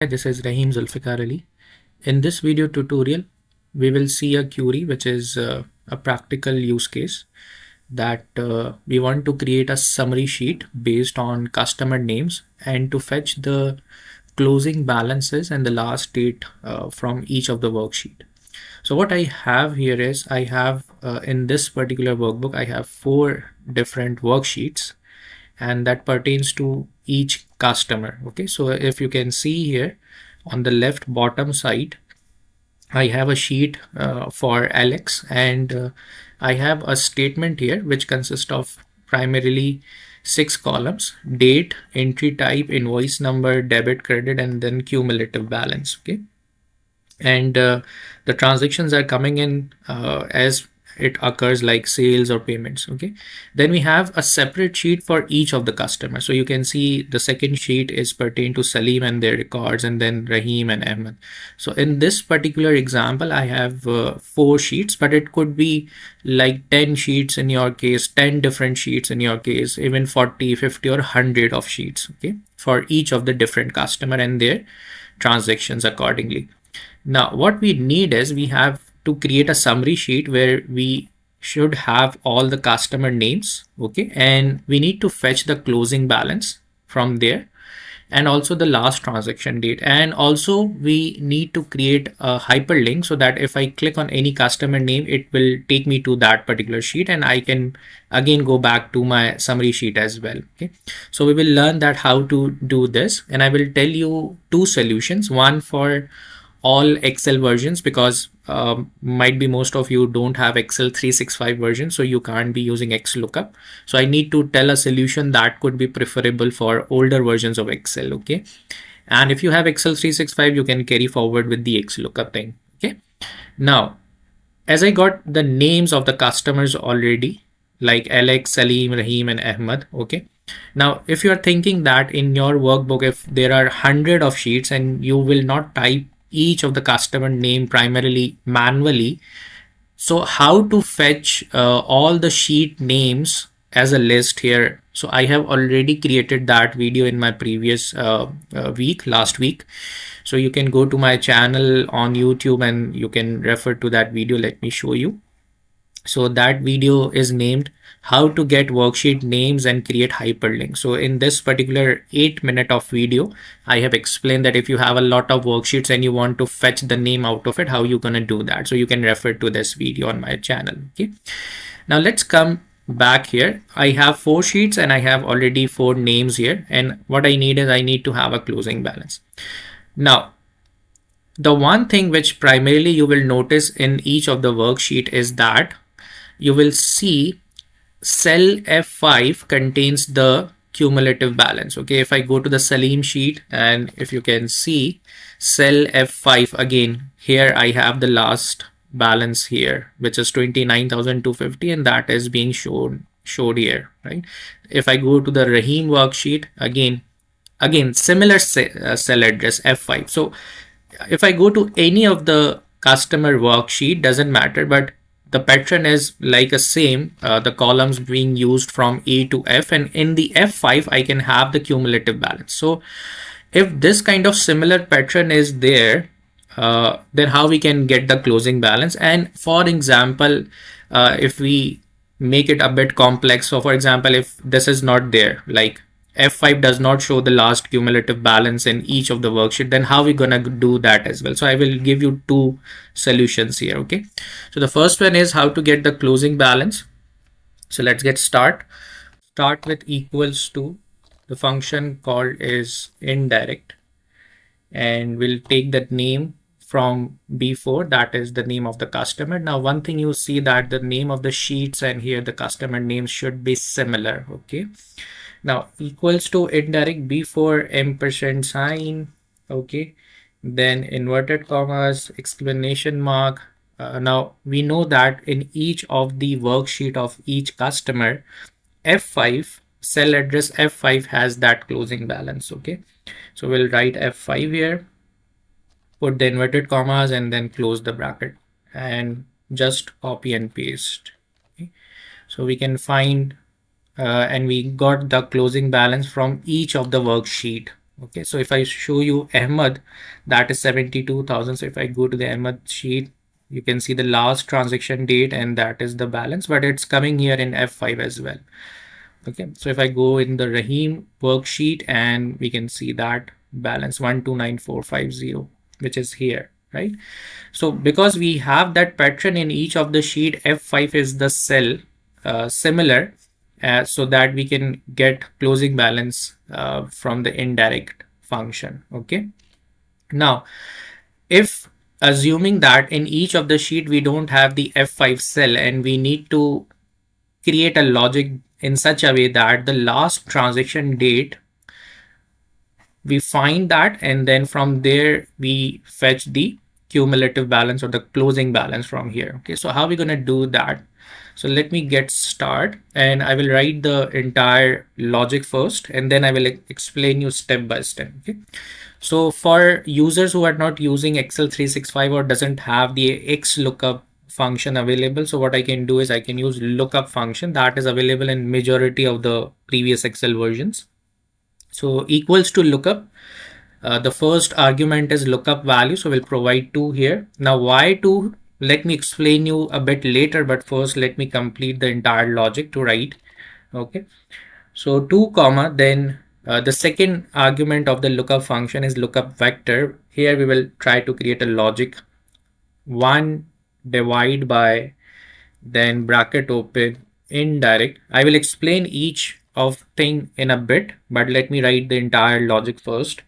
Hi, this is Rahim Zulfikar Ali. In this video tutorial, we will see a query which is a practical use case that we want to create a summary sheet based on customer names and to fetch the closing balances and the last date from each of the worksheet. So what I have here is I have in this particular workbook, I have 4 different worksheets and that pertains to each customer. Okay, so if you can see here on the left bottom side, I have a sheet for Alex, and I have a statement here which consists of primarily 6 columns: date, entry type, invoice number, debit, credit, and then cumulative balance. Okay, and the transactions are coming in as it occurs, like sales or payments. Okay, then we have a separate sheet for each of the customers. So you can see the second sheet is pertain to Salim and their records, and then Rahim and Ahmed. So in this particular example, I have 4 sheets, but it could be like 10 sheets in your case, 10 different sheets in your case, even 40, 50, or 100 of sheets. Okay, for each of the different customer and their transactions accordingly. Now, what we need is we have to create a summary sheet where we should have all the customer names. Okay, and we need to fetch the closing balance from there, and also the last transaction date. And also we need to create a hyperlink so that if I click on any customer name, it will take me to that particular sheet and I can again go back to my summary sheet as well. Okay, so we will learn that how to do this, and I will tell you 2 solutions: one for all Excel versions, because might be most of you don't have Excel 365 version, so you can't be using XLOOKUP. So I need to tell a solution that could be preferable for older versions of Excel. Okay, and if you have Excel 365, you can carry forward with the XLOOKUP thing. Okay, now as I got the names of the customers already, like Alex, Salim, Rahim, and Ahmed. Okay, now if you are thinking that in your workbook, if there are 100 of sheets and you will not type each of the customer name primarily manually, so how to fetch all the sheet names as a list here? So I have already created that video in my previous last week. So you can go to my channel on YouTube and you can refer to that video. Let me show you. So that video is named how to get worksheet names and create hyperlinks. So in this particular 8-minute of video, I have explained that if you have a lot of worksheets and you want to fetch the name out of it, how you're going to do that. So you can refer to this video on my channel. Okay, now let's come back here. I have 4 sheets and I have already 4 names here, and what I need is I need to have a closing balance. Now the one thing which primarily you will notice in each of the worksheet is that you will see cell F5 contains the cumulative balance. Okay, if I go to the Salim sheet, and if you can see cell F5, again here I have the last balance here, which is 29,250, and that is being showed here, right? If I go to the Rahim worksheet, again similar cell address F5. So if I go to any of the customer worksheet, doesn't matter, but the pattern is like a same, the columns being used from A to F, and in the F5 I can have the cumulative balance. So if this kind of similar pattern is there, then how we can get the closing balance? And for example, if we make it a bit complex, so for example, if this is not there, like F5 does not show the last cumulative balance in each of the worksheet, then how are we gonna do that as well? So I will give you 2 solutions here. Okay, so the first one is how to get the closing balance. So let's get start with equals to the function called is indirect, and we'll take that name from before, that is the name of the customer. Now one thing you see that the name of the sheets and here the customer names should be similar. Okay, now equals to indirect before ampersand sign. Okay, then inverted commas, exclamation mark. Now we know that in each of the worksheet of each customer, F5 cell address F5 has that closing balance. Okay, so we'll write F5 here, put the inverted commas, and then close the bracket and just copy and paste. Okay, so we can find and we got the closing balance from each of the worksheet. Okay, so if I show you Ahmed, that is 72,000. So if I go to the Ahmed sheet, you can see the last transaction date and that is the balance, but it's coming here in F5 as well. Okay, so if I go in the Rahim worksheet, and we can see that balance 129450, which is here, right? So because we have that pattern in each of the sheet, F5 is the cell similar, so that we can get closing balance from the indirect function. Okay, now if assuming that in each of the sheet we don't have the F5 cell, and we need to create a logic in such a way that the last transaction date, we find that, and then from there we fetch the cumulative balance or the closing balance from here. Okay, so how are we going to do that? So let me get started, and I will write the entire logic first, and then I will explain you step by step. Okay, so for users who are not using Excel 365 or doesn't have the XLOOKUP function available, so what I can do is I can use lookup function that is available in majority of the previous Excel versions. So equals to lookup. The first argument is lookup value, so we'll provide 2 here. Now why 2? Let me explain you a bit later, but first let me complete the entire logic to write. Okay, so 2 comma, then the second argument of the lookup function is lookup vector. Here we will try to create a logic 1 divide by, then bracket open, indirect. I will explain each of thing in a bit, but let me write the entire logic first.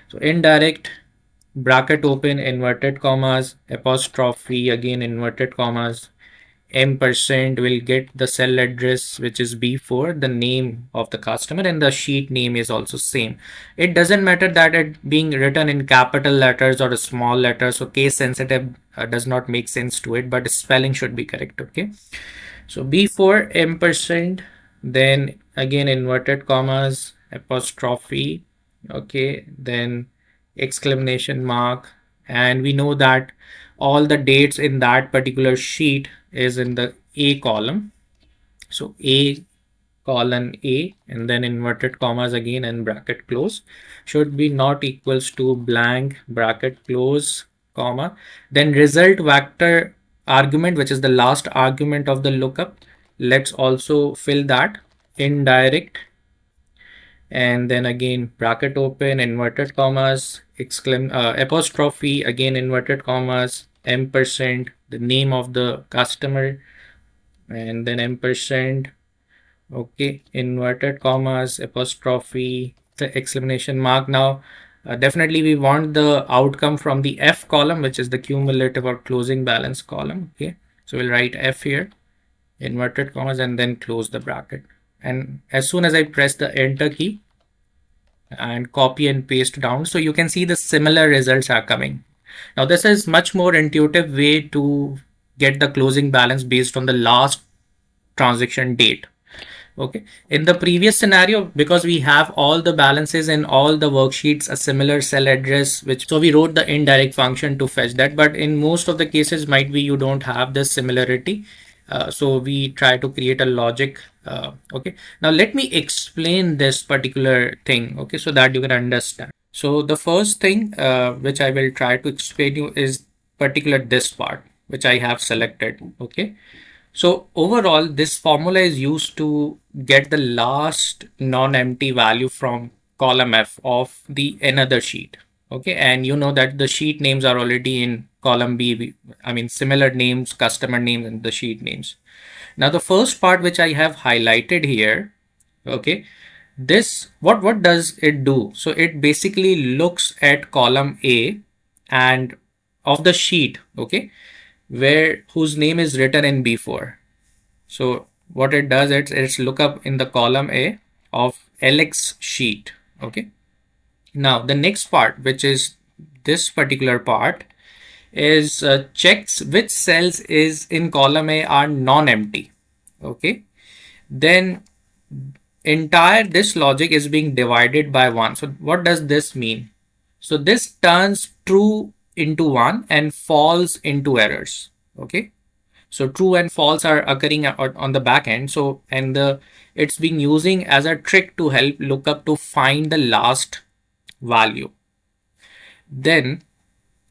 So indirect, bracket open, inverted commas, apostrophe, again inverted commas, M% will get the cell address, which is B4, the name of the customer, and the sheet name is also same. It doesn't matter that it being written in capital letters or a small letters, so case sensitive does not make sense to it, but spelling should be correct. Okay, so B4 M%, then again inverted commas, apostrophe, okay, then exclamation mark, and we know that all the dates in that particular sheet is in the A column. So A colon A, and then inverted commas again and bracket close, should be not equals to blank bracket close comma, then result vector argument, which is the last argument of the lookup. Let's also fill that indirect, and then again bracket open, inverted commas, apostrophe, again inverted commas, M%, the name of the customer, and then M%, okay, inverted commas, apostrophe, the exclamation mark. Now definitely we want the outcome from the F column, which is the cumulative or closing balance column. Okay, so we'll write F here, inverted commas, and then close the bracket. And as soon as I press the enter key and copy and paste down, so you can see the similar results are coming. Now this is much more intuitive way to get the closing balance based on the last transaction date. Okay, in the previous scenario, because we have all the balances in all the worksheets a similar cell address, which so we wrote the indirect function to fetch that, but in most of the cases might be you don't have this similarity, so we try to create a logic. Okay, now let me explain this particular thing, okay, so that you can understand. So the first thing which I will try to explain you is particular this part which I have selected. Okay, so overall this formula is used to get the last non-empty value from column F of the another sheet. Okay, and you know that the sheet names are already in column B. I mean similar names, customer names, and the sheet names. Now the first part which I have highlighted here, okay, this what does it do? So it basically looks at column A and of the sheet, okay, where whose name is written in B4. So what it does, it's look up in the column A of LX sheet. Okay, now the next part, which is this particular part, is checks which cells is in column A are non-empty. Okay, then entire this logic is being divided by 1. So what does this mean? So this turns true into 1 and false into errors. Okay, so true and false are occurring on the back end. So and it's being using as a trick to help lookup to find the last value. Then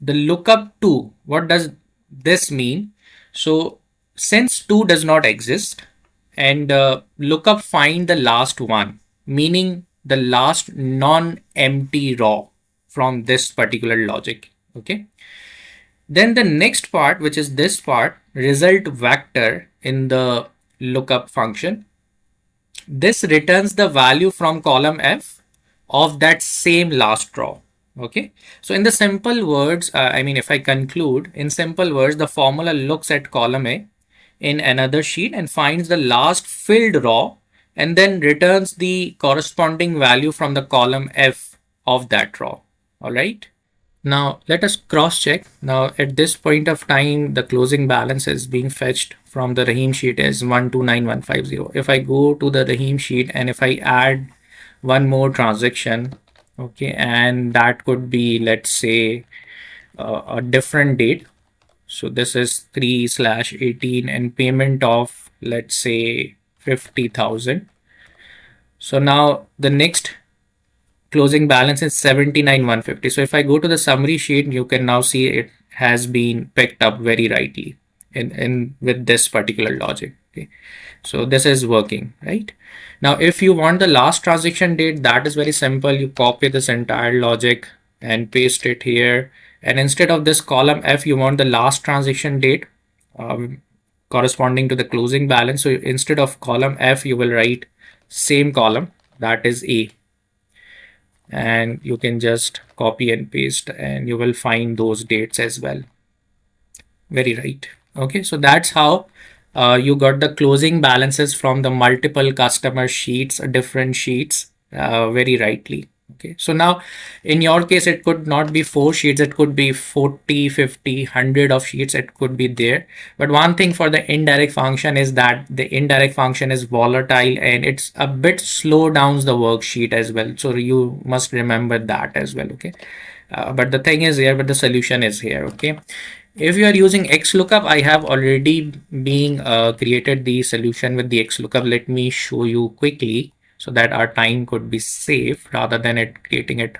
the lookup to, what does this mean? So since 2 does not exist, and lookup find the last one, meaning the last non-empty raw from this particular logic. Okay. Then the next part, which is this part, result vector in the lookup function. This returns the value from column F of that same last raw. Okay. So in the simple words, if I conclude in simple words, the formula looks at column A in another sheet and finds the last filled raw and then returns the corresponding value from the column F of that raw. All right. Now let us cross check. Now at this point of time, the closing balance is being fetched from the Rahim sheet is 129150. If I go to the Rahim sheet and if I add one more transaction, okay, and that could be, let's say, a different date. So this is 3/18 and payment of, let's say, 50,000. So now the next closing balance is 79,150. So if I go to the summary sheet, you can now see it has been picked up very rightly in with this particular logic. Okay. So this is working, right? Now, if you want the last transaction date, that is very simple. You copy this entire logic and paste it here. And instead of this column F, you want the last transaction date corresponding to the closing balance. So instead of column F, you will write same column, that is A. And you can just copy and paste and you will find those dates as well. Very right. Okay, so that's how you got the closing balances from the multiple customer sheets, different sheets, very rightly. Okay, so now in your case, it could not be 4 sheets, it could be 40, 50, 100 of sheets, it could be there. But one thing for the indirect function is that the indirect function is volatile and it's a bit slow down the worksheet as well. So you must remember that as well. Okay, but the thing is here, but the solution is here. Okay. If you are using XLOOKUP, I have already been created the solution with the XLOOKUP. Let me show you quickly so that our time could be saved rather than creating it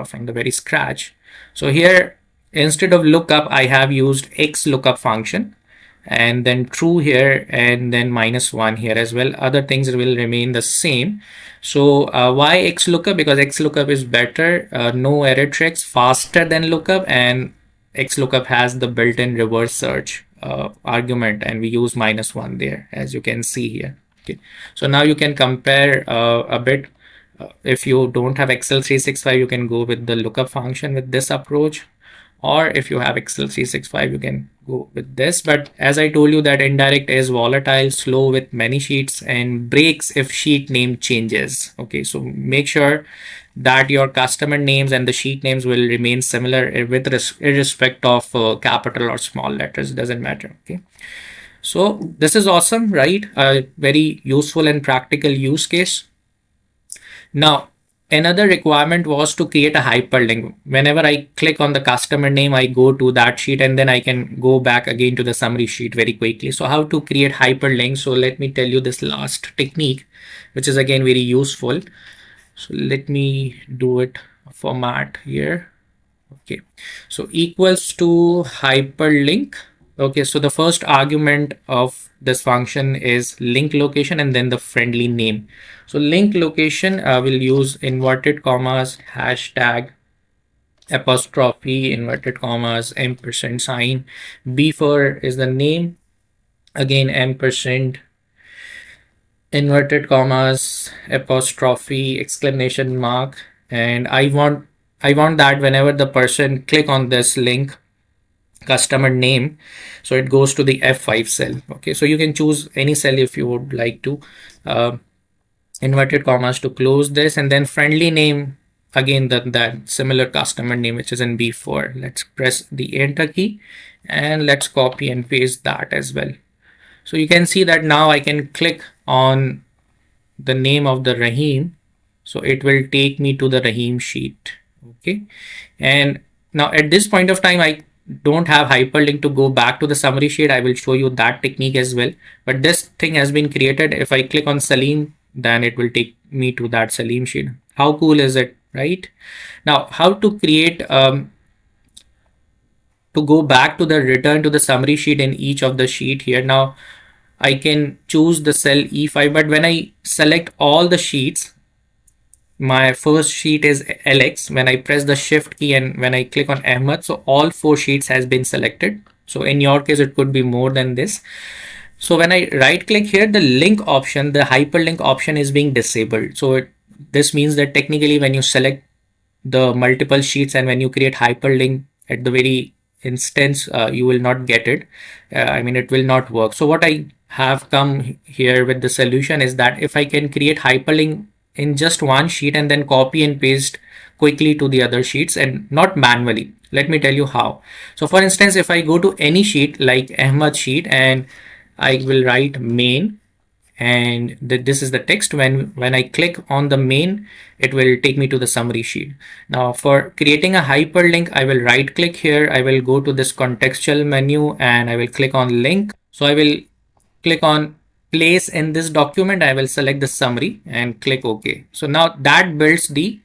from the very scratch. So here, instead of lookup, I have used XLOOKUP function and then true here and then -1 here as well. Other things will remain the same. So why XLOOKUP? Because XLOOKUP is better, no error tricks, faster than lookup, and XLOOKUP has the built-in reverse search argument, and we use -1 there, as you can see here. Okay, so now you can compare a bit. If you don't have Excel 365, you can go with the lookup function with this approach, or if you have Excel 365, you can go with this. But as I told you, that indirect is volatile, slow with many sheets, and breaks if sheet name changes. Okay, so make sure that your customer names and the sheet names will remain similar with irrespective of capital or small letters, doesn't matter. Okay, so this is awesome, right? A very useful and practical use case. Now, another requirement was to create a hyperlink. Whenever I click on the customer name, I go to that sheet and then I can go back again to the summary sheet very quickly. So how to create hyperlinks? So let me tell you this last technique, which is again very useful. So let me do it format here. Okay, so equals to hyperlink. Okay, so the first argument of this function is link location and then the friendly name. So link location will use inverted commas, hashtag, apostrophe, inverted commas, ampersand sign. B4 is the name, again ampersand, inverted commas, apostrophe, exclamation mark. And I want that whenever the person click on this link, customer name, so it goes to the F5 cell. Okay, so you can choose any cell if you would like to. Inverted commas to close this, and then friendly name, again that similar customer name which is in B4. Let's press the enter key and let's copy and paste that as well. So you can see that now I can click on the name of the Rahim, so it will take me to the Rahim sheet. Okay, and now at this point of time I don't have hyperlink to go back to the summary sheet. I will show you that technique as well, but this thing has been created. If I click on Salim, then it will take me to that Salim sheet. How cool is it? right? Now, how to create to go back to the return to the summary sheet in each of the sheet here. Now I can choose the cell E5, but when I select all the sheets, my first sheet is LX. When I press the shift key and when I click on Ahmed, so all 4 sheets has been selected. So in your case, it could be more than this. So when I right click here, the link option, the hyperlink option is being disabled. So this means that technically when you select the multiple sheets and when you create hyperlink at the very instance, you will not get it. I mean, it will not work. So what I have come here with the solution is that if I can create hyperlink in just one sheet and then copy and paste quickly to the other sheets and not manually. Let me tell you how. So for instance, if I go to any sheet like Ahmed sheet and I will write main, and this is the text. When I click on the main, it will take me to the summary sheet. Now for creating a hyperlink, I will right click here, I will go to this contextual menu and I will click on link. So I will click on place in this document, I will select the summary and click OK. So now that builds the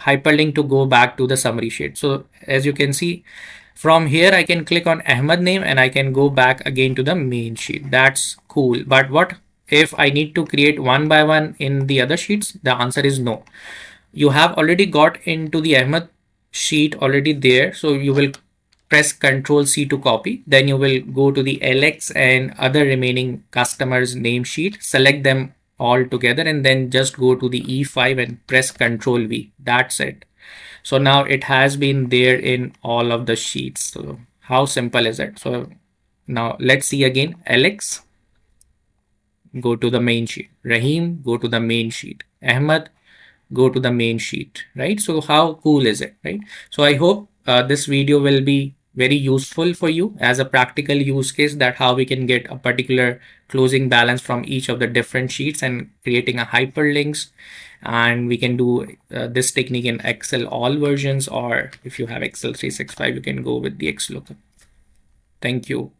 hyperlink to go back to the summary sheet. So as you can see, from here I can click on Ahmed name and I can go back again to the main sheet. That's cool. But what if I need to create one by one in the other sheets? The answer is no. You have already got into the Ahmed sheet already there. So you will press Ctrl C to copy. Then you will go to the LX and other remaining customers name sheet, select them all together and then just go to the E5 and press Ctrl V. That's it. So now it has been there in all of the sheets. So how simple is it? So now let's see again. Alex, go to the main sheet. Rahim, go to the main sheet. Ahmed, go to the main sheet, right? So how cool is it, right? So I hope this video will be very useful for you as a practical use case, that how we can get a particular closing balance from each of the different sheets and creating a hyperlinks. And we can do this technique in Excel all versions, or if you have Excel 365, you can go with the XLOOKUP. Thank you.